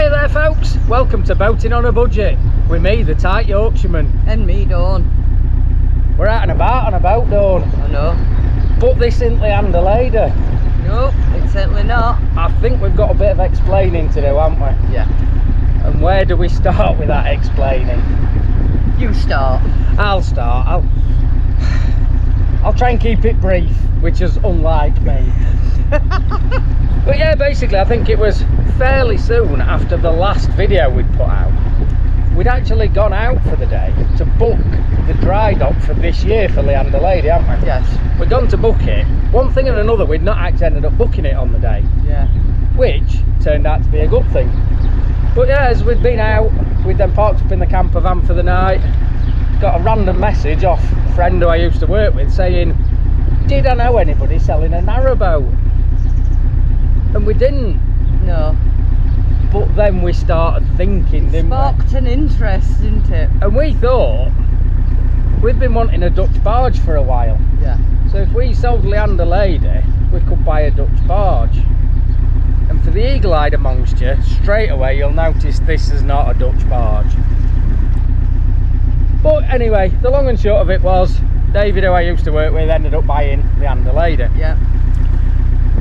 Hey there folks, welcome to Boating on a Budget with me, the tight Yorkshireman. And me, Dawn. We're out and about on a boat, Dawn. I know. But this isn't Lyanda Lady. No, it's certainly not. I think we've got a bit of explaining to do, haven't we? Yeah. And where do we start with that explaining? You start. I'll start. I'll try and keep it brief, which is unlike me. But yeah, basically I think it was fairly soon after the last video we'd put out. We'd actually gone out for the day to book the dry dock for this year for Lyanda Lady, haven't we? Yes. We'd gone to book it. One thing and another, we'd not actually ended up booking it on the day. Yeah. Which turned out to be a good thing. But yeah, as we'd been out, we'd then parked up in the camper van for the night. Got a random message off a friend who I used to work with saying, did I know anybody selling a narrowboat? And we didn't. No. But then we started thinking, didn't we? Sparked an interest, didn't it? And we thought, we've been wanting a Dutch barge for a while. Yeah. So if we sold Lyanda Lady, we could buy a Dutch barge. And for the eagle-eyed amongst you, straight away you'll notice this is not a Dutch barge. But anyway, the long and short of it was, David, who I used to work with, ended up buying Lyanda Lady. Yeah.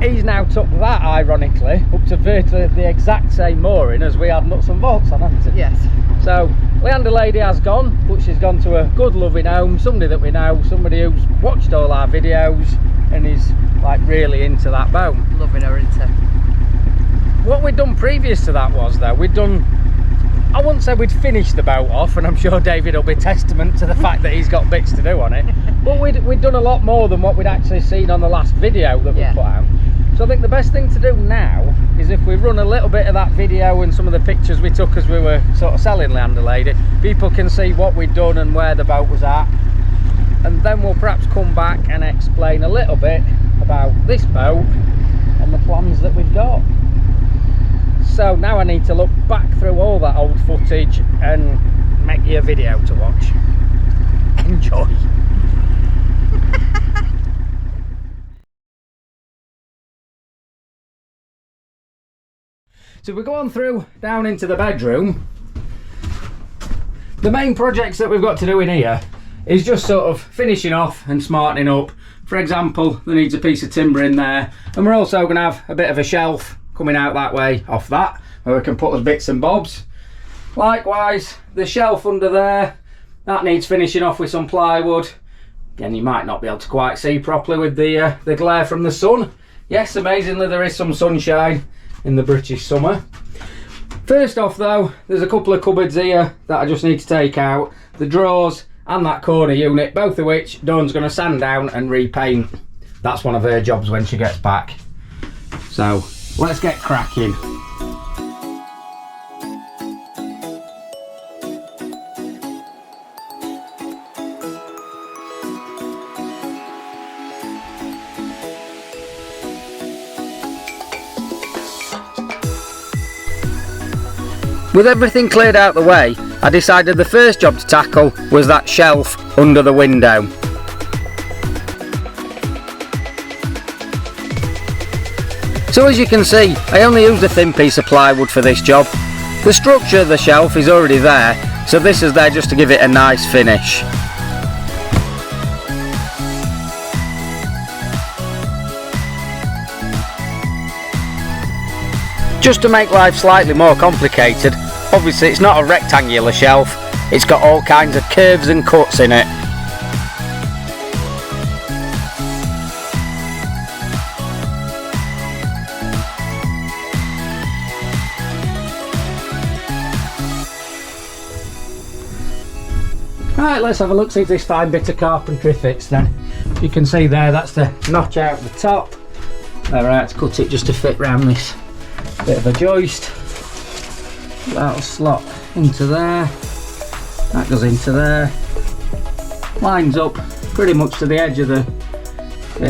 He's now took that, ironically, up to virtually the exact same mooring as we had nuts and bolts on, hasn't he? Yes. So, Lyanda Lady has gone, but she's gone to a good loving home, somebody that we know, somebody who's watched all our videos and is like really into that boat. Loving her, isn't it? What we'd done previous to that was though, we'd done, I wouldn't say we'd finished the boat off, and I'm sure David will be testament to the fact that he's got bits to do on it, but we'd done a lot more than what we'd actually seen on the last video that we put out. So I think the best thing to do now is if we run a little bit of that video and some of the pictures we took as we were sort of selling Lyanda Lady, people can see what we'd done and where the boat was at, and then we'll perhaps come back and explain a little bit about this boat and the plans that we've got. So now I need to look back through all that old footage and make you a video to watch. Enjoy. So we go on through down into the bedroom. The main projects that we've got to do in here is just sort of finishing off and smartening up. For example, there needs a piece of timber in there, and we're also going to have a bit of a shelf coming out that way off that, where we can put us bits and bobs. Likewise, the shelf under there, that needs finishing off with some plywood. Again, you might not be able to quite see properly with the glare from the sun. Yes, amazingly there is some sunshine in the British summer. First off though, there's a couple of cupboards here that I just need to take out. The drawers and that corner unit, both of which Dawn's going to sand down and repaint. That's one of her jobs when she gets back. So let's get cracking. With everything cleared out the way, I decided the first job to tackle was that shelf under the window. So as you can see, I only used a thin piece of plywood for this job. The structure of the shelf is already there, so this is there just to give it a nice finish. Just to make life slightly more complicated, obviously it's not a rectangular shelf, it's got all kinds of curves and cuts in it. Right, let's have a look, see if this fine bit of carpentry fits then. You can see there, that's the notch out the top. Alright, cut it just to fit round this bit of a joist. That'll slot into there, that goes into there, lines up pretty much to the edge of the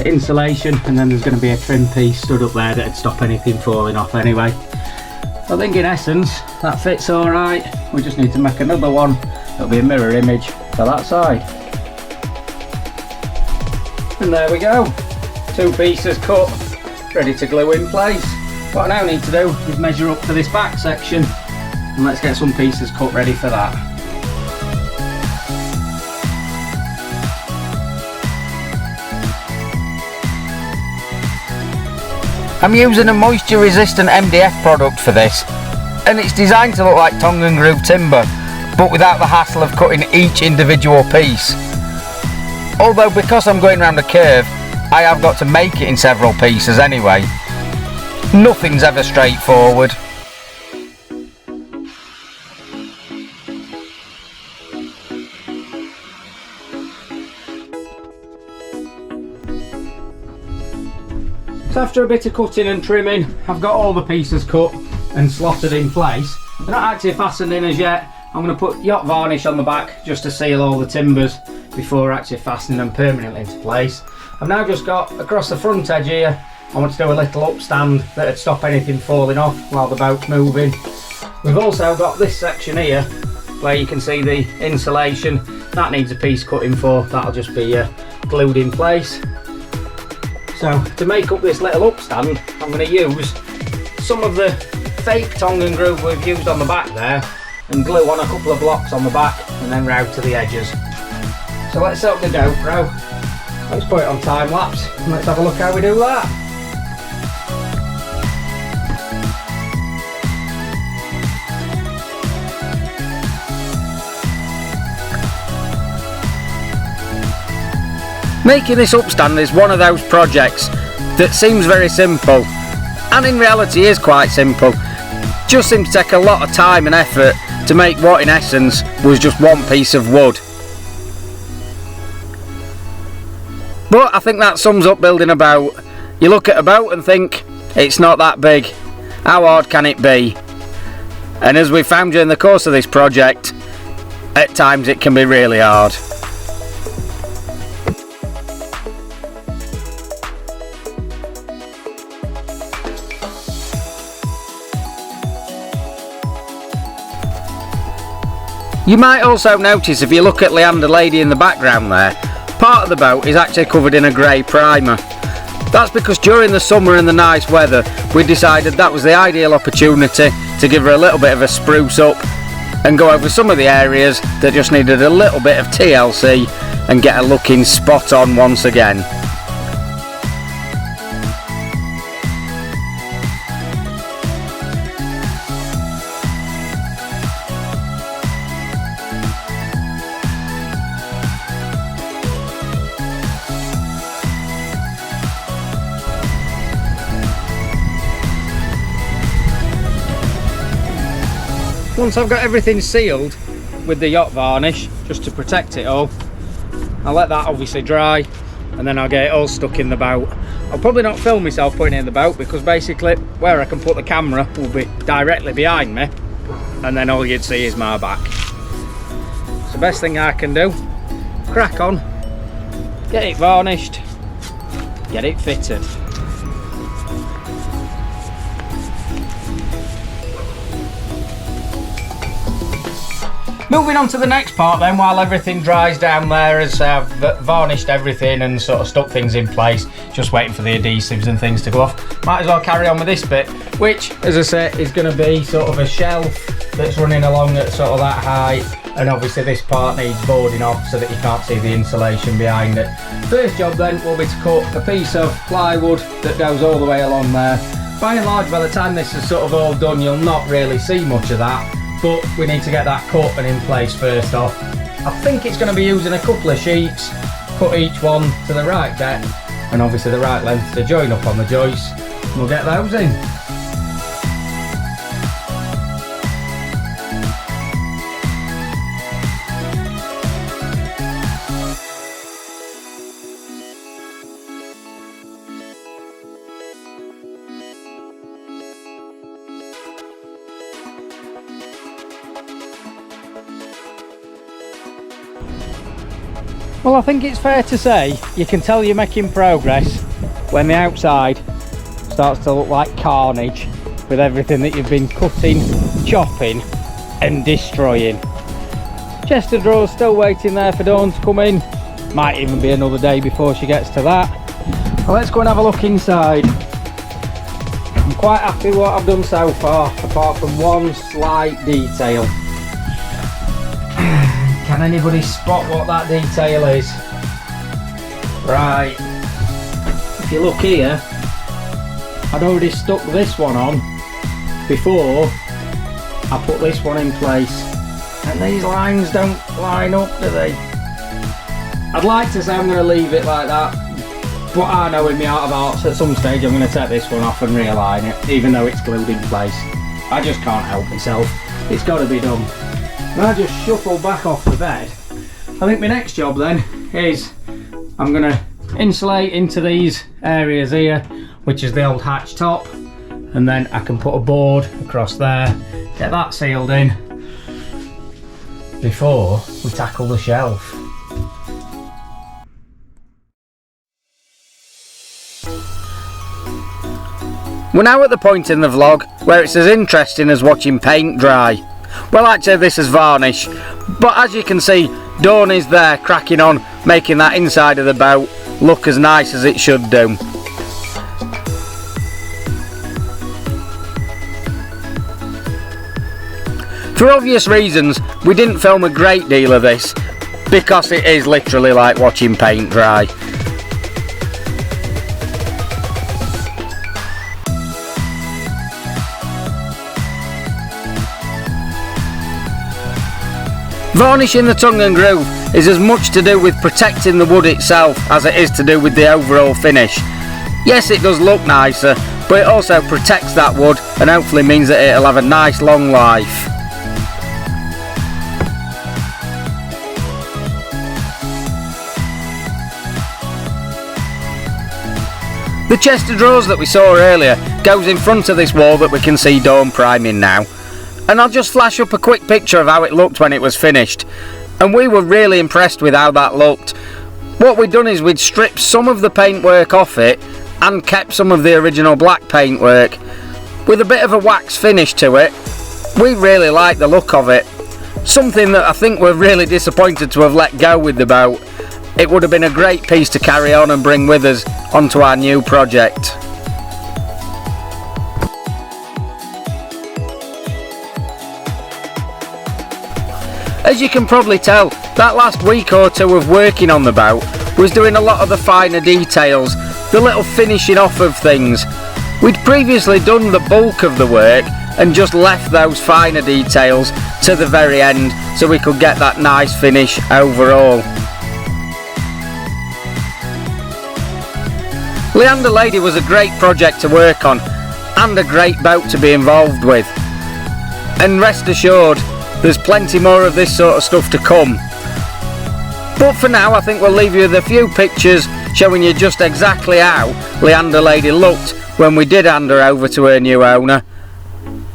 insulation, and then there's going to be a trim piece stood up there that'd stop anything falling off anyway. I think in essence that fits alright. We just need to make another one that'll be a mirror image for that side. And there we go, 2 pieces cut, ready to glue in place. What I now need to do is measure up for this back section and let's get some pieces cut ready for that. I'm using a moisture resistant MDF product for this, and it's designed to look like tongue and groove timber, but without the hassle of cutting each individual piece. Although because I'm going around a curve, I have got to make it in several pieces anyway. Nothing's ever straightforward. So after a bit of cutting and trimming, I've got all the pieces cut and slotted in place. They're not actually fastened in as yet. I'm going to put yacht varnish on the back just to seal all the timbers before actually fastening them permanently into place. I've now just got across the front edge here, I want to do a little upstand that would stop anything falling off while the boat's moving. We've also got this section here where you can see the insulation. That needs a piece cutting for, that'll just be glued in place. So to make up this little upstand, I'm going to use some of the fake tongue and groove we've used on the back there and glue on a couple of blocks on the back and then round to the edges. So let's set up the GoPro, let's put it on time lapse and let's have a look how we do that. Making this upstand is one of those projects that seems very simple, and in reality is quite simple. Just seems to take a lot of time and effort to make what in essence was just one piece of wood. But I think that sums up building a boat. You look at a boat and think, it's not that big. How hard can it be? And as we found during the course of this project, at times it can be really hard. You might also notice if you look at Lyanda Lady in the background there, part of the boat is actually covered in a grey primer. That's because during the summer and the nice weather we decided that was the ideal opportunity to give her a little bit of a spruce up and go over some of the areas that just needed a little bit of TLC and get her looking spot on once again. Once I've got everything sealed with the yacht varnish, just to protect it all, I'll let that obviously dry and then I'll get it all stuck in the boat. I'll probably not film myself putting it in the boat because basically where I can put the camera will be directly behind me and then all you'd see is my back. So the best thing I can do, crack on, get it varnished, get it fitted. Moving on to the next part then, while everything dries down there, as I've varnished everything and sort of stuck things in place, just waiting for the adhesives and things to go off. Might as well carry on with this bit, which, as I say, is going to be sort of a shelf that's running along at sort of that height, and obviously this part needs boarding off so that you can't see the insulation behind it. First job then will be to cut a piece of plywood that goes all the way along there. By and large, by the time this is sort of all done, you'll not really see much of that. But we need to get that cut and in place first off. I think it's going to be using a couple of sheets, cut each one to the right depth and obviously the right length to join up on the joists. We'll get those in. Well, I think it's fair to say you can tell you're making progress when the outside starts to look like carnage with everything that you've been cutting, chopping and destroying. Chest of drawers still waiting there for Dawn to come in. Might even be another day before she gets to that. Well, let's go and have a look inside. I'm quite happy with what I've done so far, apart from one slight detail. Can anybody spot what that detail is? Right, if you look here, I'd already stuck this one on before I put this one in place, and these lines don't line up, do they? I'd like to say I'm going to leave it like that, but I know in my heart of hearts at some stage I'm going to take this one off and realign it, even though it's glued in place. I just can't help myself, it's got to be done. And I just shuffle back off the bed. I think my next job then is I'm going to insulate into these areas here, which is the old hatch top, and then I can put a board across there, get that sealed in before we tackle the shelf. We're now at the point in the vlog where it's as interesting as watching paint dry. Well, actually this is varnish, but as you can see, Dawn is there cracking on, making that inside of the boat look as nice as it should do. For obvious reasons, we didn't film a great deal of this, because it is literally like watching paint dry. Varnishing the tongue and groove is as much to do with protecting the wood itself as it is to do with the overall finish. Yes, it does look nicer, but it also protects that wood and hopefully means that it'll have a nice long life. The chest of drawers that we saw earlier goes in front of this wall that we can see Dawn priming now. And I'll just flash up a quick picture of how it looked when it was finished, and we were really impressed with how that looked. What we'd done is we'd stripped some of the paintwork off it and kept some of the original black paintwork with a bit of a wax finish to it. We really liked the look of it, something that I think we're really disappointed to have let go with the boat. It would have been a great piece to carry on and bring with us onto our new project. As you can probably tell, that last week or two of working on the boat was doing a lot of the finer details, the little finishing off of things. We'd previously done the bulk of the work and just left those finer details to the very end so we could get that nice finish overall. Lyanda Lady was a great project to work on and a great boat to be involved with. And rest assured, there's plenty more of this sort of stuff to come. But for now, I think we'll leave you with a few pictures showing you just exactly how Lyanda Lady looked when we did hand her over to her new owner.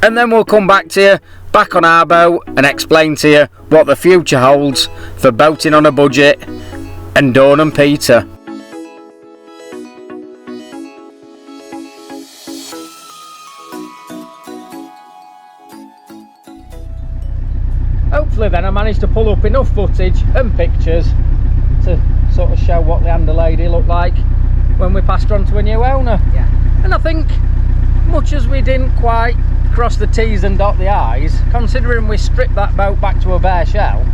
And then we'll come back to you, back on our boat, and explain to you what the future holds for boating on a budget and Dawn and Peter. Hopefully then I managed to pull up enough footage and pictures to sort of show what Lyanda Lady looked like when we passed her on to a new owner. Yeah. And I think, much as we didn't quite cross the T's and dot the I's, considering we stripped that boat back to a bare shell,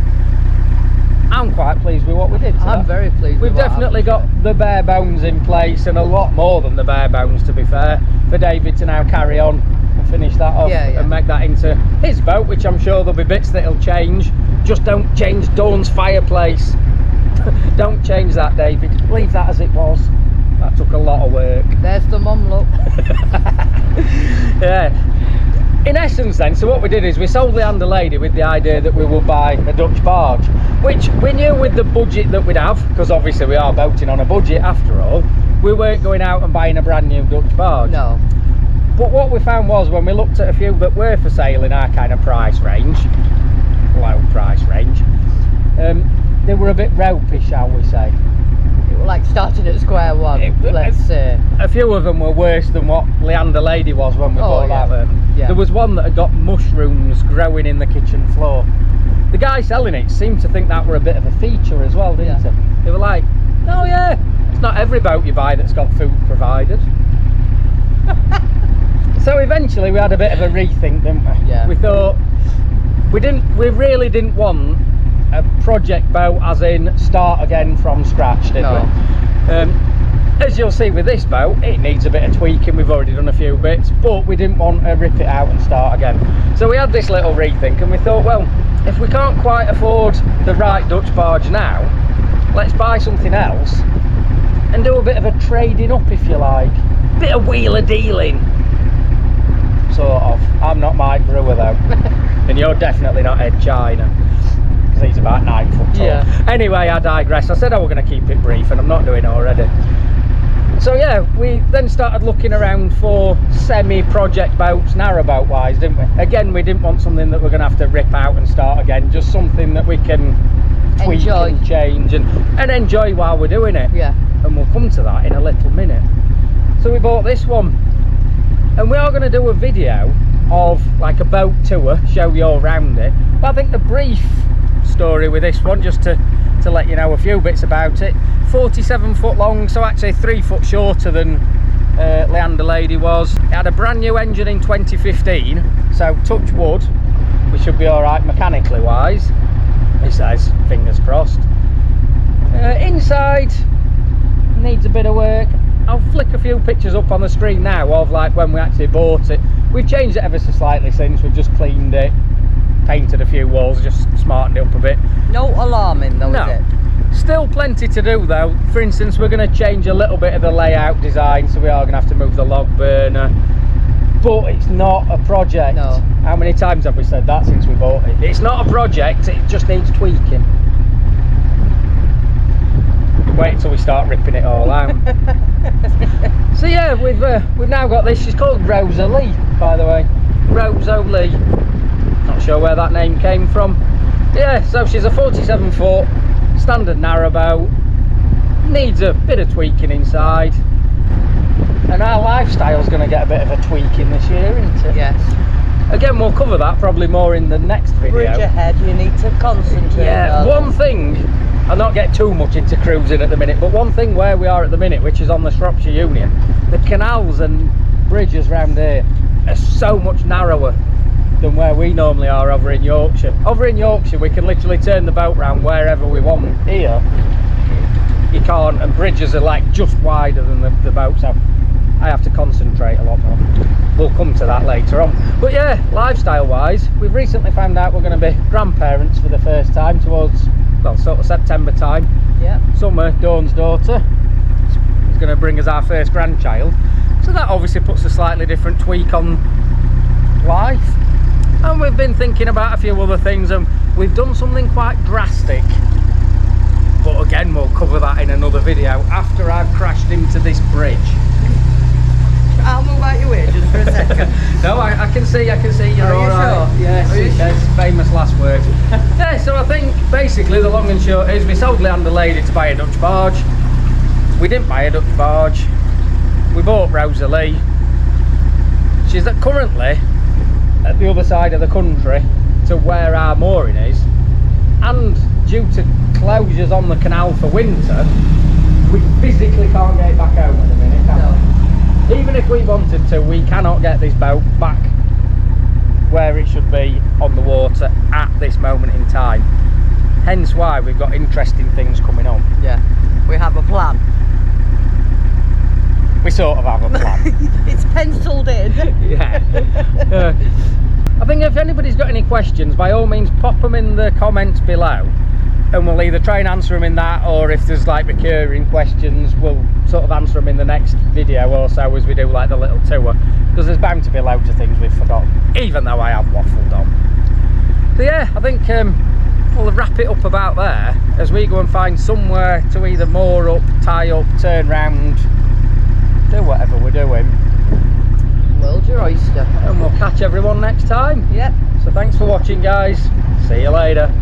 I'm quite pleased with what we did. I'm very pleased with We've definitely got the bare bones in place, and a lot more than the bare bones, to be fair, for David to now carry on and finish that off and make that into his boat, which I'm sure there'll be bits that he'll change. Just don't change Dawn's fireplace. Don't change that, David. Leave that as it was. That took a lot of work. There's the mum look. Yeah. In essence then, so what we did is we sold Lyanda Lady with the idea that we would buy a Dutch barge, which we knew with the budget that we'd have, because obviously we are boating on a budget after all, we weren't going out and buying a brand new Dutch barge. No. But what we found was, when we looked at a few that were for sale in our kind of price range, low price range, they were a bit ropey, shall we say. It was like starting at square one, let's say. A few of them were worse than what Lyanda Lady was when we bought that. Yeah. There was one that had got mushrooms growing in the kitchen floor. The guy selling it seemed to think that were a bit of a feature as well, didn't he? They were like, oh yeah, it's not every boat you buy that's got food provided. So eventually we had a bit of a rethink, didn't we? Yeah. We thought we really didn't want a project boat, as in start again from scratch, did No. we? As you'll see with this boat, it needs a bit of tweaking. We've already done a few bits, but we didn't want to rip it out and start again. So we had this little rethink, and we thought, well, if we can't quite afford the right Dutch barge now, let's buy something else and do a bit of a trading up, if you like. Bit of wheeler dealing, sort of. I'm not Mike Brewer though, and you're definitely not Ed China, because he's about 9 foot tall. Yeah. Anyway, I digress. I said I was going to keep it brief, and I'm not doing it already. So yeah, we then started looking around for semi-project boats, narrowboat wise, didn't we? Again, we didn't want something that we're going to have to rip out and start again, just something that we can tweak Enjoy. and change and enjoy while we're doing it. Yeah. And we'll come to that in a little minute. So we bought this one, and we are going to do a video of like a boat tour, show you all around it. But I think the brief story with this one, just to let you know a few bits about it, 47 foot long, so actually 3 foot shorter than Lyanda Lady was. It had a brand new engine in 2015, so touch wood, we should be all right mechanically wise. He says, fingers crossed. Inside needs a bit of work. I'll flick a few pictures up on the screen now of like when we actually bought it. We've changed it ever so slightly since. We've just cleaned it, painted a few walls, just smartened it up a bit. No alarming though, No. is it? Still plenty to do though. For instance, we're going to change a little bit of the layout design, so we are going to have to move the log burner. But it's not a project. No. How many times have we said that since we bought it? It's not a project, it just needs tweaking. Wait until we start ripping it all out. So yeah, we've now got this. She's called Rosalie, by the way. Rosalie. Not sure where that name came from. Yeah, so she's a 47 foot standard narrowboat. Needs a bit of tweaking inside. And our lifestyle's going to get a bit of a tweaking this year, isn't it? Yes. Again, we'll cover that probably more in the next video. Bridge ahead, you need to concentrate. Yeah, darling. one thing, I'll not get too much into cruising at the minute, but one thing where we are at the minute, which is on the Shropshire Union, the canals and bridges round here are so much narrower than where we normally are over in Yorkshire. Over in Yorkshire, we can literally turn the boat round wherever we want. Here, you can't, and bridges are like just wider than the boat, so I have to concentrate a lot more. We'll come to that later on. But yeah, lifestyle wise, we've recently found out we're going to be grandparents for the first time towards, well, sort of September time. Yeah. Summer, Dawn's daughter is going to bring us our first grandchild, so that obviously puts a slightly different tweak on life. And we've been thinking about a few other things, and we've done something quite drastic, but again we'll cover that in another video after I've crashed into this bridge. I'll move out your way just for a second. No, I can see you're Are all you right. sure? Yes, Are you yes, famous last words. Yeah, so I think basically the long and short is we sold Lyanda Lady to buy a Dutch barge. We didn't buy a Dutch barge. We bought Rosalie. She's currently at the other side of the country to where our mooring is, and due to closures on the canal for winter, we physically can't get it back home at the minute, can we? Even if we wanted to, we cannot get this boat back where it should be on the water at this moment in time. Hence why we've got interesting things coming on. Yeah, we have a plan. We sort of have a plan. It's penciled in. Yeah. I think if anybody's got any questions, by all means pop them in the comments below, and we'll either try and answer them in that, or if there's like recurring questions, we'll sort of answer them in the next video or so as we do like the little tour, because there's bound to be loads of things we've forgotten, even though I have waffled on. So yeah, I think we'll wrap it up about there as we go and find somewhere to either moor up, tie up, turn round, do whatever we're doing. World's your oyster. And we'll catch everyone next time. Yep. So thanks for watching, guys. See you later.